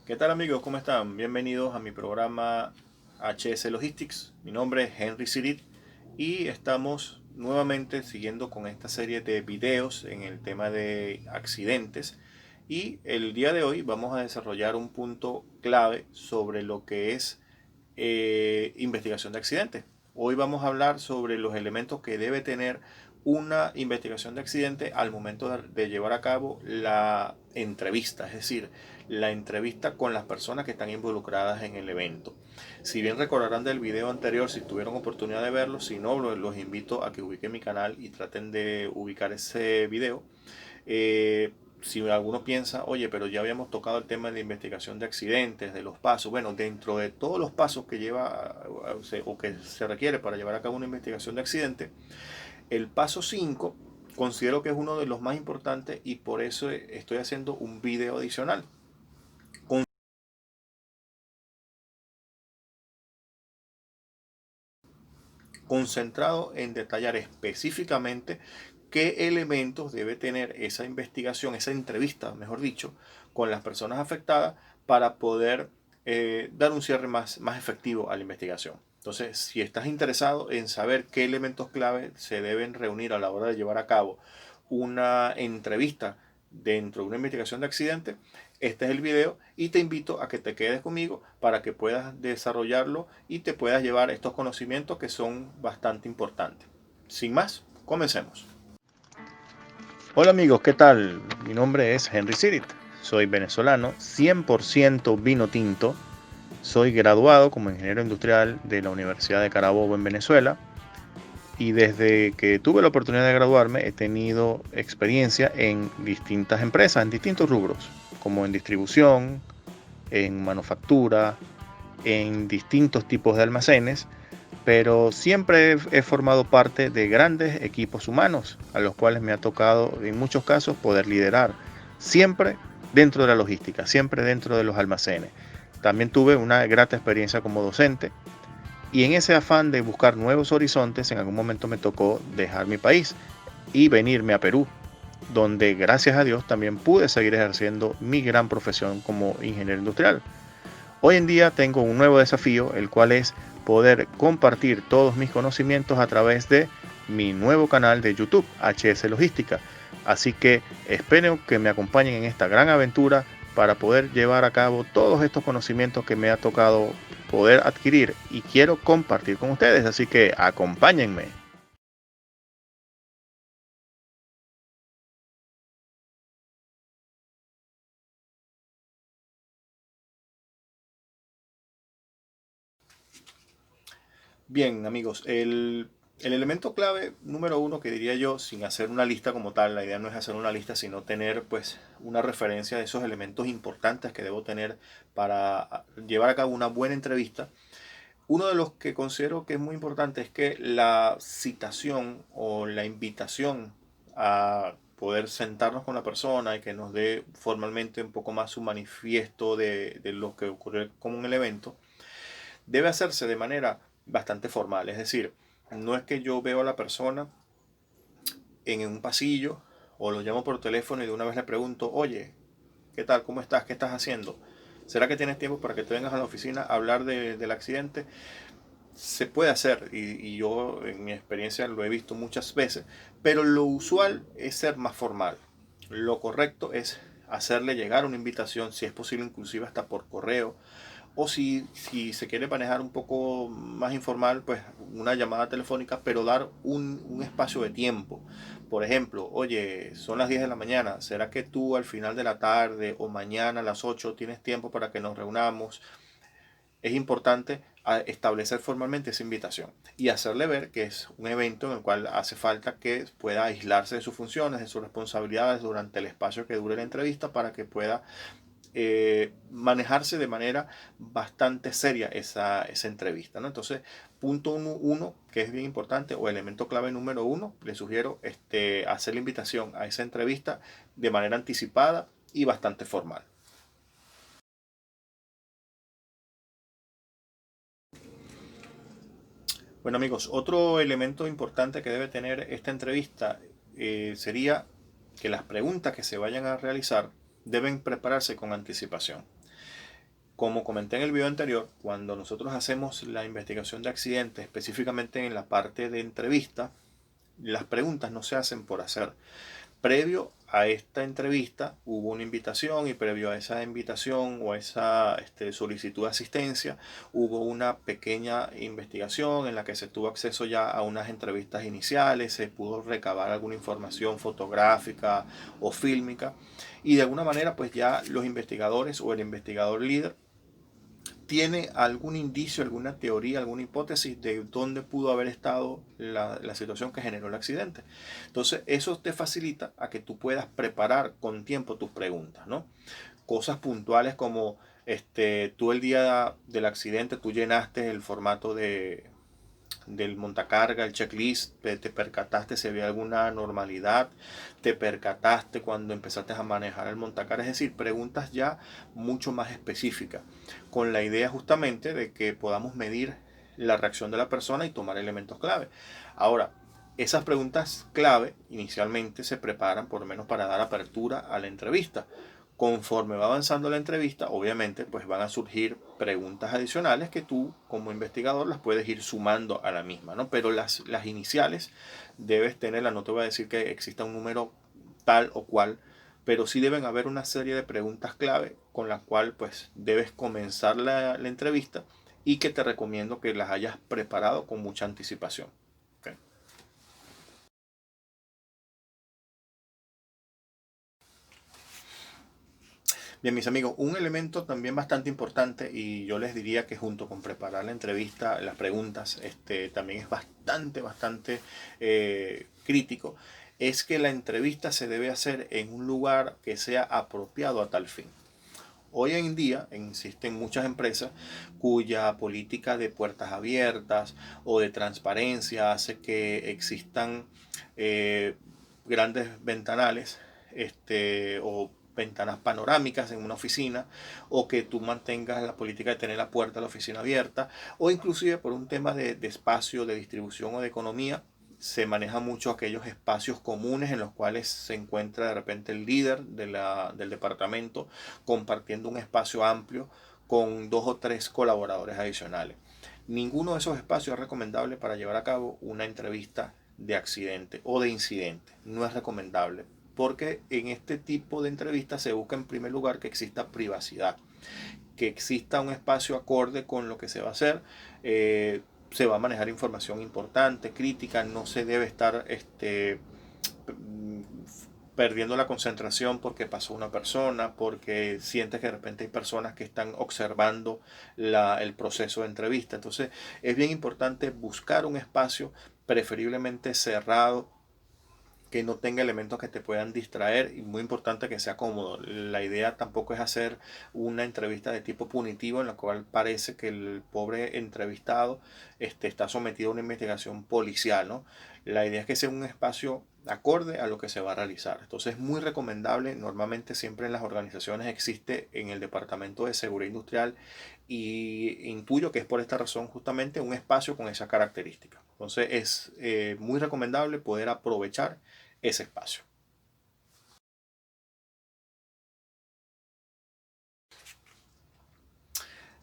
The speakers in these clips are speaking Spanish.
¿Qué tal amigos? ¿Cómo están? Bienvenidos a mi programa HS Logistics. Mi nombre es Henry Sirit y estamos nuevamente siguiendo con esta serie de videos en el tema de accidentes. Y el día de hoy vamos a desarrollar un punto clave sobre lo que es investigación de accidentes. Hoy vamos a hablar sobre los elementos que debe tener una investigación de accidente al momento de llevar a cabo la entrevista, es decir, la entrevista con las personas que están involucradas en el evento. Si bien recordarán del video anterior, si tuvieron oportunidad de verlo, si no, los invito a que ubiquen mi canal y traten de ubicar ese video. Eh, si alguno piensa, oye, pero ya habíamos tocado el tema de investigación de accidentes, de los pasos. Bueno, dentro de todos los pasos que lleva o que se requiere para llevar a cabo una investigación de accidente, el paso 5 considero que es uno de los más importantes y por eso estoy haciendo un video adicional concentrado en detallar específicamente qué elementos debe tener esa investigación, esa entrevista, mejor dicho, con las personas afectadas para poder dar un cierre más efectivo a la investigación. Entonces, si estás interesado en saber qué elementos clave se deben reunir a la hora de llevar a cabo una entrevista dentro de una investigación de accidente, este es el video y te invito a que te quedes conmigo para que puedas desarrollarlo y te puedas llevar estos conocimientos que son bastante importantes. Sin más, comencemos. Hola amigos, ¿qué tal? Mi nombre es Henry Sirit. Soy venezolano, 100% vino tinto. Soy graduado como ingeniero industrial de la Universidad de Carabobo en Venezuela. Y desde que tuve la oportunidad de graduarme he tenido experiencia en distintas empresas, en distintos rubros, como en distribución, en manufactura, en distintos tipos de almacenes, pero siempre he formado parte de grandes equipos humanos a los cuales me ha tocado en muchos casos poder liderar, siempre dentro de la logística, siempre dentro de los almacenes. También tuve una grata experiencia como docente y en ese afán de buscar nuevos horizontes en algún momento me tocó dejar mi país y venirme a Perú, donde gracias a Dios también pude seguir ejerciendo mi gran profesión como ingeniero industrial. Hoy en día tengo un nuevo desafío, el cual es poder compartir todos mis conocimientos a través de mi nuevo canal de YouTube, HS Logística. Así que espero que me acompañen en esta gran aventura para poder llevar a cabo todos estos conocimientos que me ha tocado poder adquirir y quiero compartir con ustedes. Así que acompáñenme. Bien, amigos, el elemento clave número uno que diría yo, sin hacer una lista como tal, la idea no es hacer una lista, sino tener pues una referencia de esos elementos importantes que debo tener para llevar a cabo una buena entrevista. Uno de los que considero que es muy importante es que la citación o la invitación a poder sentarnos con la persona y que nos dé formalmente un poco más su manifiesto de lo que ocurrió como un evento, debe hacerse de manera bastante formal. Es decir, no es que yo veo a la persona en un pasillo o lo llamo por teléfono y de una vez le pregunto, oye, ¿qué tal? ¿Cómo estás? ¿Qué estás haciendo? ¿Será que tienes tiempo para que te vengas a la oficina a hablar del accidente? Se puede hacer y yo en mi experiencia lo he visto muchas veces, pero lo usual es ser más formal. Lo correcto es hacerle llegar una invitación, si es posible inclusive hasta por correo, o si se quiere manejar un poco más informal, pues una llamada telefónica, pero dar un espacio de tiempo. Por ejemplo, oye, son las 10 de la mañana, ¿será que tú al final de la tarde o mañana a las 8 tienes tiempo para que nos reunamos? Es importante establecer formalmente esa invitación y hacerle ver que es un evento en el cual hace falta que pueda aislarse de sus funciones, de sus responsabilidades durante el espacio que dure la entrevista para que pueda manejarse de manera bastante seria esa entrevista, ¿no? Entonces, punto uno, que es bien importante, o elemento clave número uno, le sugiero hacer la invitación a esa entrevista de manera anticipada y bastante formal. Bueno amigos, otro elemento importante que debe tener esta entrevista sería que las preguntas que se vayan a realizar deben prepararse con anticipación. Como comenté en el video anterior, cuando nosotros hacemos la investigación de accidentes, específicamente en la parte de entrevista, las preguntas no se hacen por hacer. Previo a esta entrevista hubo una invitación y previo a esa invitación o a esa solicitud de asistencia hubo una pequeña investigación en la que se tuvo acceso ya a unas entrevistas iniciales, se pudo recabar alguna información fotográfica o fílmica y de alguna manera pues ya los investigadores o el investigador líder tiene algún indicio, alguna teoría, alguna hipótesis de dónde pudo haber estado la situación que generó el accidente. Entonces, eso te facilita a que tú puedas preparar con tiempo tus preguntas, ¿no? Cosas puntuales como tú el día del accidente, tú llenaste el formato del montacarga, el checklist, te percataste si había alguna normalidad, te percataste cuando empezaste a manejar el montacarga, es decir, preguntas ya mucho más específicas, con la idea justamente de que podamos medir la reacción de la persona y tomar elementos clave. Ahora, esas preguntas clave inicialmente se preparan por lo menos para dar apertura a la entrevista. Conforme va avanzando la entrevista, obviamente, pues van a surgir preguntas adicionales que tú, como investigador, las puedes ir sumando a la misma, ¿no? Pero las iniciales debes tenerlas, no te voy a decir que exista un número tal o cual, pero sí deben haber una serie de preguntas clave con las cuales, pues, debes comenzar la entrevista y que te recomiendo que las hayas preparado con mucha anticipación. ¿Okay? Bien, mis amigos, un elemento también bastante importante y yo les diría que junto con preparar la entrevista, las preguntas, también es bastante crítico, es que la entrevista se debe hacer en un lugar que sea apropiado a tal fin. Hoy en día existen muchas empresas cuya política de puertas abiertas o de transparencia hace que existan eh, grandes ventanales o ventanas panorámicas en una oficina, o que tú mantengas la política de tener la puerta de la oficina abierta, o inclusive por un tema de espacio, de distribución o de economía, se maneja mucho aquellos espacios comunes en los cuales se encuentra de repente el líder del departamento compartiendo un espacio amplio con dos o tres colaboradores adicionales. Ninguno de esos espacios es recomendable para llevar a cabo una entrevista de accidente o de incidente. No es recomendable porque en este tipo de entrevistas se busca en primer lugar que exista privacidad, que exista un espacio acorde con lo que se va a hacer. Se va a manejar información importante, crítica, no se debe estar perdiendo la concentración porque pasó una persona, porque sientes que de repente hay personas que están observando el proceso de entrevista. Entonces es bien importante buscar un espacio preferiblemente cerrado, que no tenga elementos que te puedan distraer y muy importante que sea cómodo. La idea tampoco es hacer una entrevista de tipo punitivo en la cual parece que el pobre entrevistado está sometido a una investigación policial, ¿no? La idea es que sea un espacio acorde a lo que se va a realizar. Entonces es muy recomendable, normalmente siempre en las organizaciones existe en el Departamento de Seguridad Industrial y intuyo que es por esta razón justamente un espacio con esa característica. Entonces es muy recomendable poder aprovechar ese espacio.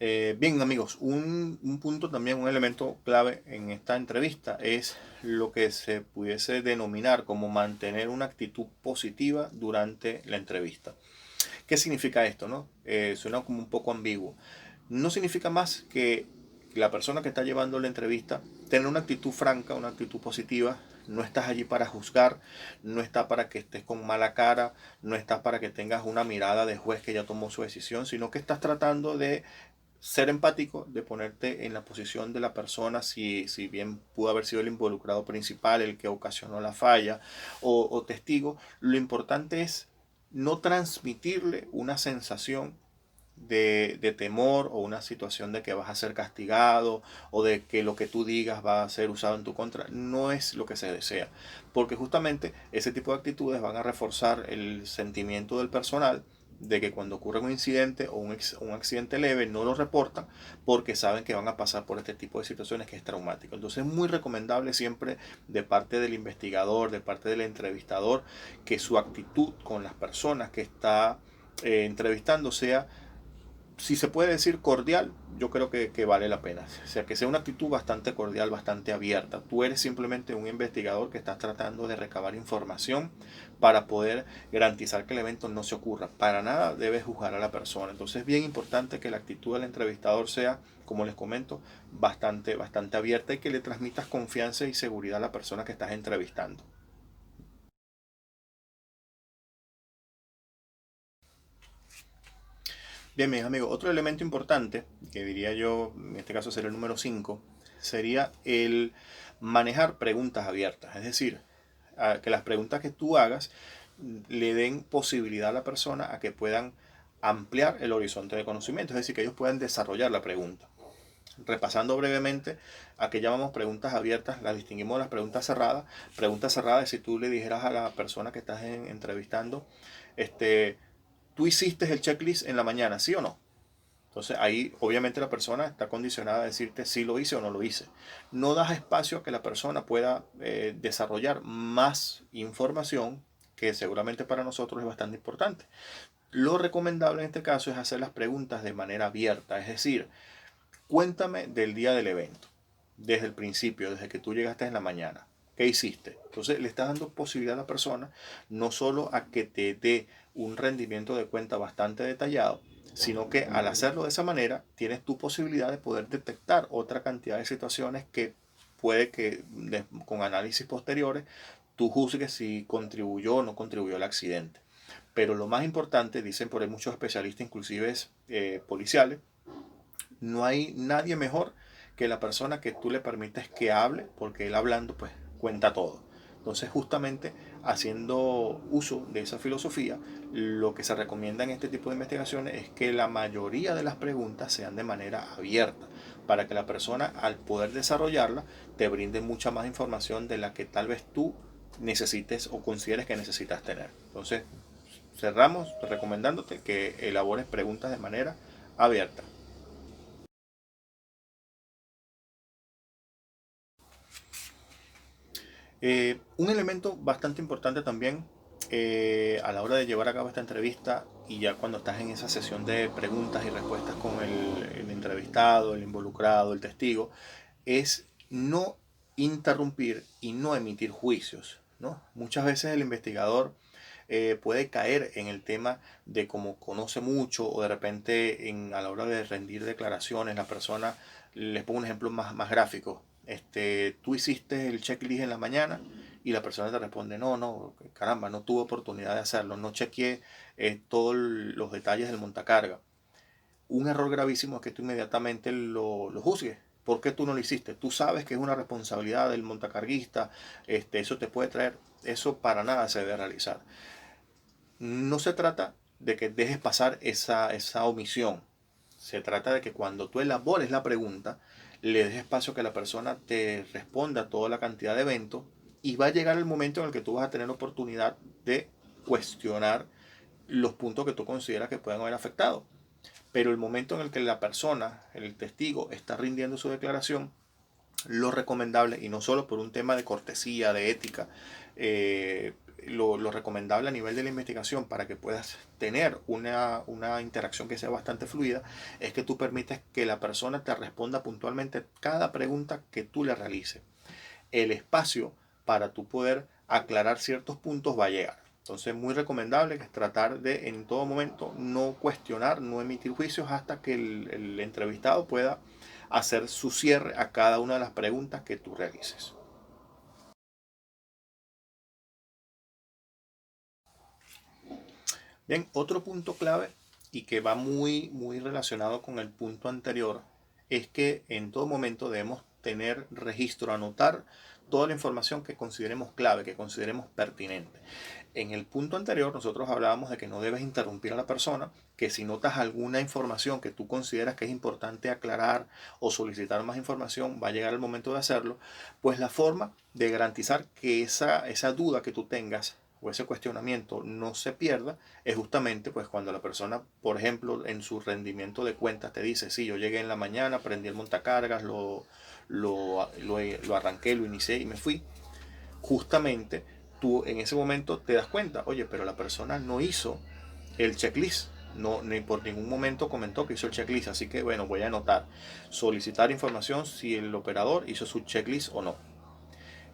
Bien amigos, un punto también, un elemento clave en esta entrevista es lo que se pudiese denominar como mantener una actitud positiva durante la entrevista. ¿Qué significa esto? ¿No? Suena como un poco ambiguo. No significa más que la persona que está llevando la entrevista tener una actitud franca, una actitud positiva. No estás allí para juzgar, no está para que estés con mala cara, no estás para que tengas una mirada de juez que ya tomó su decisión, sino que estás tratando de ser empático, de ponerte en la posición de la persona, si bien pudo haber sido el involucrado principal, el que ocasionó la falla o testigo. Lo importante es no transmitirle una sensación de temor o una situación de que vas a ser castigado o de que lo que tú digas va a ser usado en tu contra. No es lo que se desea, porque justamente ese tipo de actitudes van a reforzar el sentimiento del personal de que cuando ocurre un incidente o un accidente leve no lo reportan porque saben que van a pasar por este tipo de situaciones que es traumático. Entonces es muy recomendable siempre de parte del investigador, de parte del entrevistador, que su actitud con las personas que está entrevistando sea si se puede decir cordial, yo creo que vale la pena. O sea, que sea una actitud bastante cordial, bastante abierta. Tú eres simplemente un investigador que estás tratando de recabar información para poder garantizar que el evento no se ocurra. Para nada debes juzgar a la persona. Entonces es bien importante que la actitud del entrevistador sea, como les comento, bastante abierta y que le transmitas confianza y seguridad a la persona que estás entrevistando. Bien, mis amigos, otro elemento importante, que diría yo, en este caso sería el número 5, sería el manejar preguntas abiertas. Es decir, que las preguntas que tú hagas le den posibilidad a la persona a que puedan ampliar el horizonte de conocimiento, es decir, que ellos puedan desarrollar la pregunta. Repasando brevemente, a que llamamos preguntas abiertas, las distinguimos de las preguntas cerradas. Preguntas cerradas es si tú le dijeras a la persona que estás entrevistando, este, tú hiciste el checklist en la mañana, ¿sí o no? Entonces ahí obviamente la persona está condicionada a decirte si lo hice o no lo hice. No das espacio a que la persona pueda desarrollar más información que seguramente para nosotros es bastante importante. Lo recomendable en este caso es hacer las preguntas de manera abierta, es decir, cuéntame del día del evento, desde el principio, desde que tú llegaste en la mañana. ¿Qué hiciste? Entonces le estás dando posibilidad a la persona no solo a que te dé un rendimiento de cuenta bastante detallado, sino que al hacerlo de esa manera tienes tu posibilidad de poder detectar otra cantidad de situaciones que puede que con análisis posteriores tú juzgues si contribuyó o no contribuyó al accidente. Pero lo más importante, dicen por ahí muchos especialistas, inclusive policiales, no hay nadie mejor que la persona que tú le permites que hable, porque él hablando pues cuenta todo. Entonces justamente haciendo uso de esa filosofía, lo que se recomienda en este tipo de investigaciones es que la mayoría de las preguntas sean de manera abierta, para que la persona al poder desarrollarla te brinde mucha más información de la que tal vez tú necesites o consideres que necesitas tener. Entonces cerramos recomendándote que elabores preguntas de manera abierta. Un elemento bastante importante también a la hora de llevar a cabo esta entrevista y ya cuando estás en esa sesión de preguntas y respuestas con el entrevistado, el involucrado, el testigo, es no interrumpir y no emitir juicios, ¿no? Muchas veces el investigador puede caer en el tema de cómo conoce mucho o de repente a la hora de rendir declaraciones, la persona, les pongo un ejemplo más gráfico, tú hiciste el checklist en la mañana y la persona te responde, no, caramba, no tuve oportunidad de hacerlo, no chequeé todos los detalles del montacarga. Un error gravísimo es que tú inmediatamente lo juzgues. ¿Por qué tú no lo hiciste? Tú sabes que es una responsabilidad del montacarguista, eso te puede traer, eso para nada se debe realizar. No se trata de que dejes pasar esa omisión. Se trata de que cuando tú elabores la pregunta, le des espacio a que la persona te responda toda la cantidad de eventos y va a llegar el momento en el que tú vas a tener la oportunidad de cuestionar los puntos que tú consideras que pueden haber afectado. Pero el momento en el que la persona, el testigo, está rindiendo su declaración, lo recomendable, y no solo por un tema de cortesía, de ética, lo recomendable a nivel de la investigación para que puedas tener una interacción que sea bastante fluida, es que tú permites que la persona te responda puntualmente cada pregunta que tú le realices. El espacio para tú poder aclarar ciertos puntos va a llegar. Entonces, muy recomendable que es tratar de en todo momento no cuestionar, no emitir juicios hasta que el entrevistado pueda hacer su cierre a cada una de las preguntas que tú realices. Bien, otro punto clave y que va muy relacionado con el punto anterior es que en todo momento debemos tener registro, anotar toda la información que consideremos clave, que consideremos pertinente. En el punto anterior nosotros hablábamos de que no debes interrumpir a la persona, que si notas alguna información que tú consideras que es importante aclarar o solicitar más información, va a llegar el momento de hacerlo, pues la forma de garantizar que esa duda que tú tengas o ese cuestionamiento no se pierda es justamente pues cuando la persona, por ejemplo, en su rendimiento de cuentas te dice, sí, yo llegué en la mañana, prendí el montacargas, lo arranqué, lo inicié y me fui. Justamente tú en ese momento te das cuenta, oye, pero la persona no hizo el checklist. no, ni por ningún momento comentó que hizo el checklist, así que bueno, voy a anotar, solicitar información si el operador hizo su checklist o no.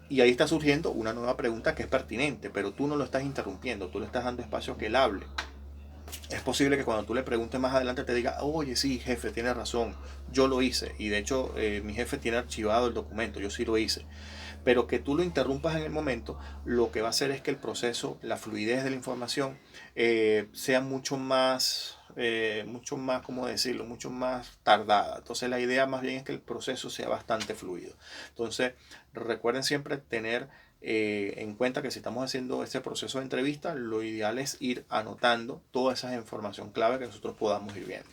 Y ahí está surgiendo una nueva pregunta que es pertinente, pero tú no lo estás interrumpiendo, tú le estás dando espacio a que él hable. Es posible que cuando tú le preguntes más adelante te diga, oye, sí, jefe, tiene razón, yo lo hice. Y de hecho, mi jefe tiene archivado el documento, yo sí lo hice. Pero que tú lo interrumpas en el momento, lo que va a hacer es que el proceso, la fluidez de la información, sea mucho más, ¿cómo decirlo? Mucho más tardada. Entonces la idea más bien es que el proceso sea bastante fluido. Entonces recuerden siempre tener en cuenta que si estamos haciendo este proceso de entrevista, lo ideal es ir anotando toda esa información clave que nosotros podamos ir viendo.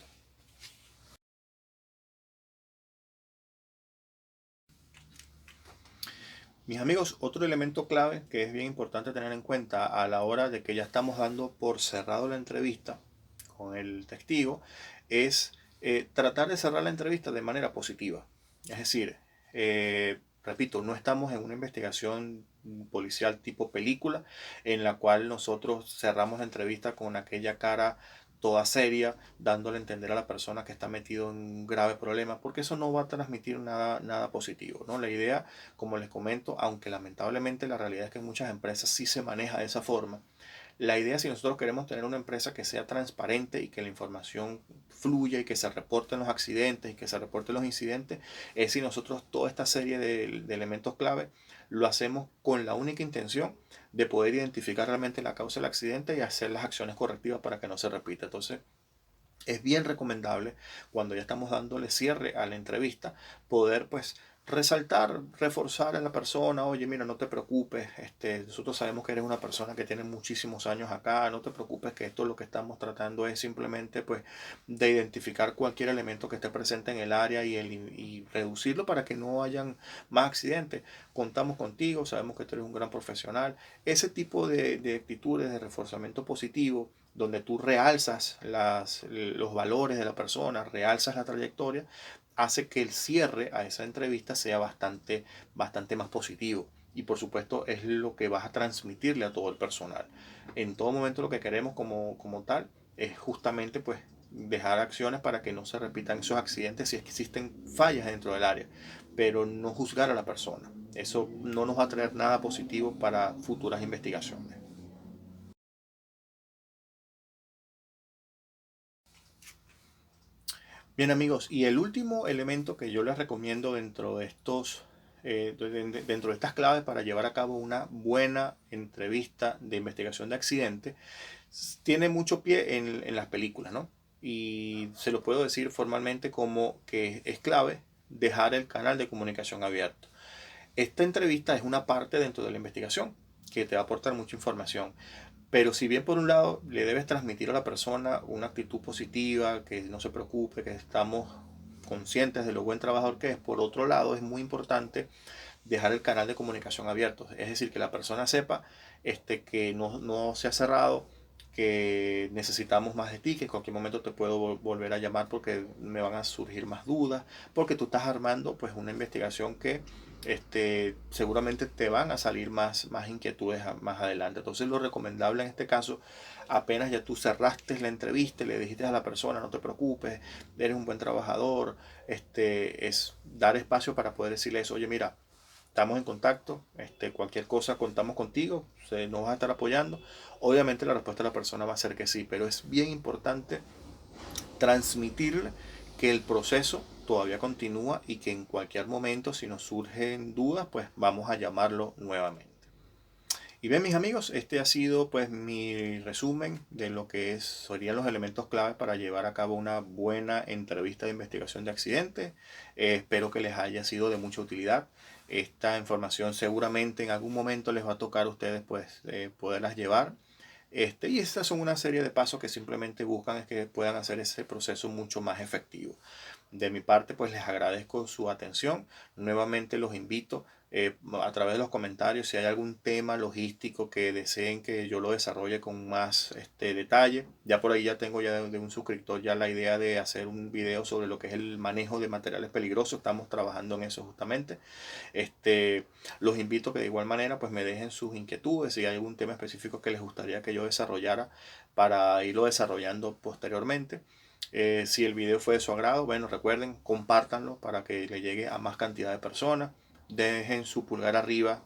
Mis amigos, otro elemento clave que es bien importante tener en cuenta a la hora de que ya estamos dando por cerrado la entrevista con el testigo es tratar de cerrar la entrevista de manera positiva. Es decir, repito, no estamos en una investigación policial tipo película en la cual nosotros cerramos la entrevista con aquella cara toda seria, dándole a entender a la persona que está metido en un grave problema, porque eso no va a transmitir nada positivo, ¿no? La idea, como les comento, aunque lamentablemente la realidad es que en muchas empresas sí se maneja de esa forma, la idea, si nosotros queremos tener una empresa que sea transparente y que la información fluya y que se reporten los accidentes y que se reporten los incidentes, es si nosotros toda esta serie de elementos clave lo hacemos con la única intención de poder identificar realmente la causa del accidente y hacer las acciones correctivas para que no se repita. Entonces, es bien recomendable cuando ya estamos dándole cierre a la entrevista poder pues resaltar, reforzar a la persona, oye, mira, no te preocupes, nosotros sabemos que eres una persona que tiene muchísimos años acá, no te preocupes que esto lo que estamos tratando es simplemente pues de identificar cualquier elemento que esté presente en el área y reducirlo para que no hayan más accidentes. Contamos contigo, sabemos que tú eres un gran profesional. Ese tipo de actitudes de reforzamiento positivo donde tú realzas los valores de la persona, realzas la trayectoria, hace que el cierre a esa entrevista sea bastante más positivo. Y por supuesto es lo que vas a transmitirle a todo el personal. En todo momento lo que queremos como tal es justamente pues dejar acciones para que no se repitan esos accidentes si es que existen fallas dentro del área, pero no juzgar a la persona. Eso no nos va a traer nada positivo para futuras investigaciones. Bien amigos, y el último elemento que yo les recomiendo dentro de dentro de estas claves para llevar a cabo una buena entrevista de investigación de accidente, tiene mucho pie en las películas, ¿no? Y se lo puedo decir formalmente como que es clave dejar el canal de comunicación abierto. Esta entrevista es una parte dentro de la investigación que te va a aportar mucha información. Pero si bien por un lado le debes transmitir a la persona una actitud positiva, que no se preocupe, que estamos conscientes de lo buen trabajador que es, por otro lado es muy importante dejar el canal de comunicación abierto. Es decir, que la persona sepa que no se ha cerrado, que necesitamos más de ti, que en cualquier momento te puedo volver a llamar porque me van a surgir más dudas, porque tú estás armando pues una investigación que seguramente te van a salir más inquietudes más adelante. Entonces lo recomendable en este caso, apenas ya tú cerraste la entrevista, le dijiste a la persona, no te preocupes, eres un buen trabajador, es dar espacio para poder decirle eso, oye, mira, estamos en contacto, cualquier cosa contamos contigo, nos vas a estar apoyando. Obviamente la respuesta de la persona va a ser que sí, pero es bien importante transmitirle que el proceso todavía continúa y que en cualquier momento, si nos surgen dudas, pues vamos a llamarlo nuevamente. Y bien, mis amigos, este ha sido pues mi resumen de lo que serían los elementos claves para llevar a cabo una buena entrevista de investigación de accidentes. Espero que les haya sido de mucha utilidad. Esta información seguramente en algún momento les va a tocar a ustedes pues poderlas llevar. Y estas son una serie de pasos que simplemente buscan es que puedan hacer ese proceso mucho más efectivo. De mi parte, pues les agradezco su atención. Nuevamente los invito a través de los comentarios si hay algún tema logístico que deseen que yo lo desarrolle con más detalle. Ya por ahí ya tengo ya de un suscriptor ya la idea de hacer un video sobre lo que es el manejo de materiales peligrosos. Estamos trabajando en eso justamente. Este, los invito a que de igual manera pues me dejen sus inquietudes, si hay algún tema específico que les gustaría que yo desarrollara para irlo desarrollando posteriormente. Si el video fue de su agrado, bueno, recuerden, compártanlo para que le llegue a más cantidad de personas. Dejen su pulgar arriba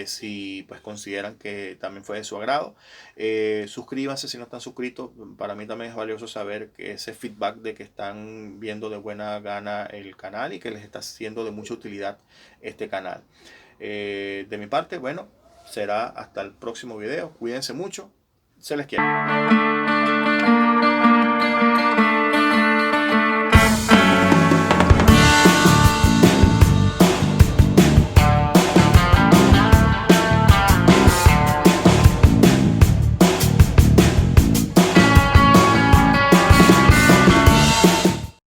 si pues consideran que también fue de su agrado. Suscríbanse si no están suscritos. Para mí también es valioso saber que ese feedback de que están viendo de buena gana el canal y que les está siendo de mucha utilidad este canal. De mi parte, bueno, será hasta el próximo video. Cuídense mucho. Se les quiere.